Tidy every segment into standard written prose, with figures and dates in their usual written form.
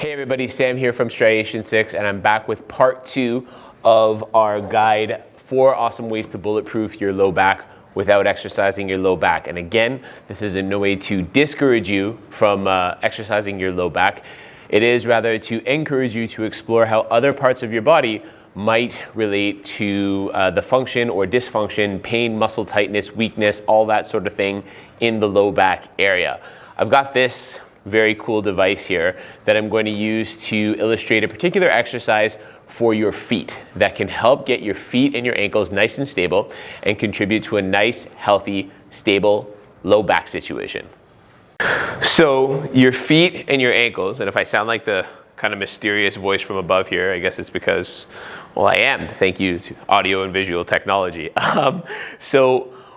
Hey everybody, Sam here from Striation 6, and I'm back with part 2 of our guide 4 awesome ways to bulletproof your low back without exercising your low back. And again, this is in no way to discourage you from exercising your low back. It is rather to encourage you to explore how other parts of your body might relate to the function or dysfunction, pain, muscle tightness, weakness, all that sort of thing in the low back area. I've got this very cool device here that I'm going to use to illustrate a particular exercise for your feet that can help get your feet and your ankles nice and stable and contribute to a nice, healthy, stable low back situation. So your feet and your ankles, and if I sound like the kind of mysterious voice from above here, I guess it's because, well, I am, thank you to audio and visual technology.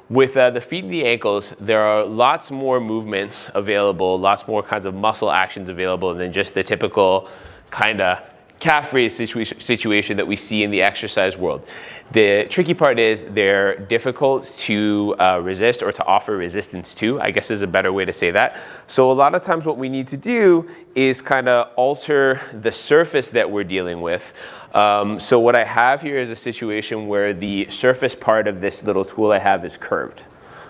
With the feet and the ankles, there are lots more movements available, lots more kinds of muscle actions available than just the typical kind of calf raise situation that we see in the exercise world. The tricky part is they're difficult to resist or to offer resistance to, I guess is a better way to say that. So a lot of times what we need to do is kind of alter the surface that we're dealing with. So what I have here is a situation where the surface part of this little tool I have is curved.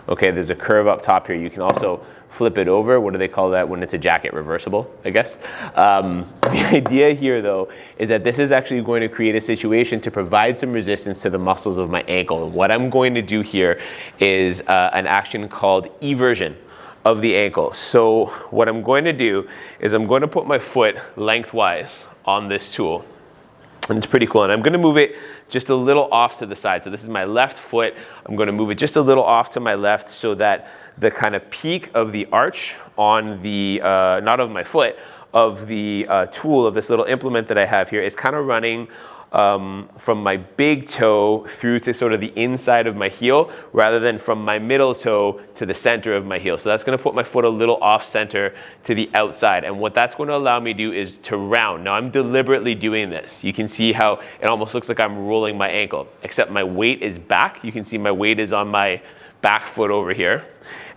Okay, there's a curve up top here. You can also flip it over. What do they call that when it's a jacket? Reversible, I guess. The idea here, though, is that this is actually going to create a situation to provide some resistance to the muscles of my ankle. And what I'm going to do here is an action called eversion of the ankle. So what I'm going to do is I'm going to put my foot lengthwise on this tool. And it's pretty cool. And I'm going to move it just a little off to the side. So this is my left foot. I'm going to move it just a little off to my left so that the kind of peak of the arch on the, not of my foot, of the tool, of this little implement that I have here is kind of running from my big toe through to sort of the inside of my heel rather than from my middle toe to the center of my heel. So that's going to put my foot a little off center to the outside. And what that's going to allow me to do is to round. Now I'm deliberately doing this. You can see how it almost looks like I'm rolling my ankle, except my weight is back. You can see my weight is on my back foot over here.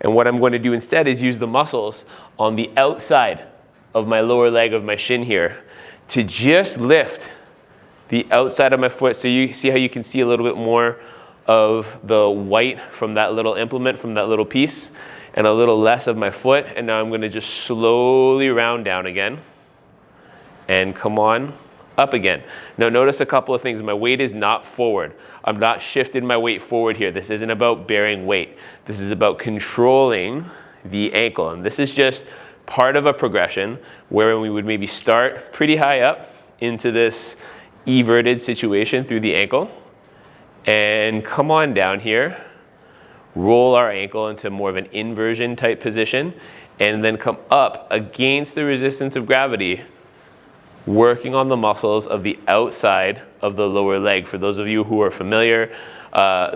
And what I'm going to do instead is use the muscles on the outside of my lower leg of my shin here to just lift the outside of my foot. So you see how you can see a little bit more of the white from that little implement, from that little piece, and a little less of my foot. And now I'm going to just slowly round down again and come on up again. Now notice a couple of things. My weight is not forward. I'm not shifting my weight forward here. This isn't about bearing weight. This is about controlling the ankle. And this is just part of a progression where we would maybe start pretty high up into this everted situation through the ankle and come on down here, roll our ankle into more of an inversion type position, and then come up against the resistance of gravity, working on the muscles of the outside of the lower leg. For those of you who are familiar,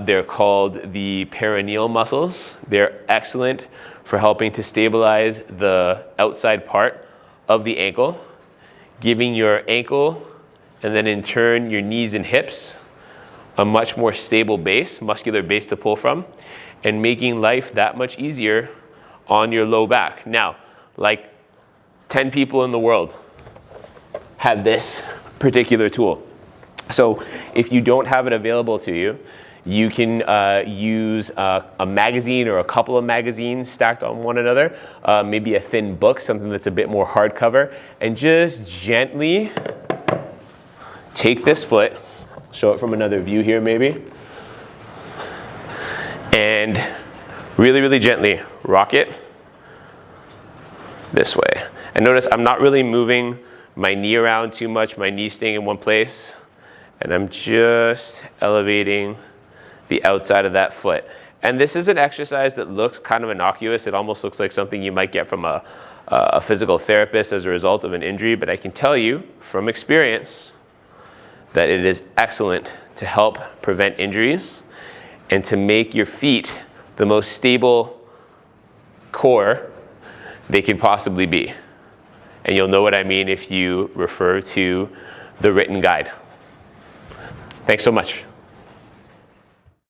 they're called the perineal muscles. They're excellent for helping to stabilize the outside part of the ankle, giving your ankle and then in turn your knees and hips a much more stable base, muscular base to pull from, and making life that much easier on your low back. Now, like 10 people in the world have this particular tool. So if you don't have it available to you, you can use a magazine or a couple of magazines stacked on one another, maybe a thin book, something that's a bit more hardcover, and just gently take this foot, show it from another view here maybe, and really, really gently rock it this way. And notice I'm not really moving my knee around too much, my knee staying in one place, and I'm just elevating the outside of that foot. And this is an exercise that looks kind of innocuous. It almost looks like something you might get from a physical therapist as a result of an injury, but I can tell you from experience that it is excellent to help prevent injuries and to make your feet the most stable core they can possibly be. And you'll know what I mean if you refer to the written guide. Thanks so much.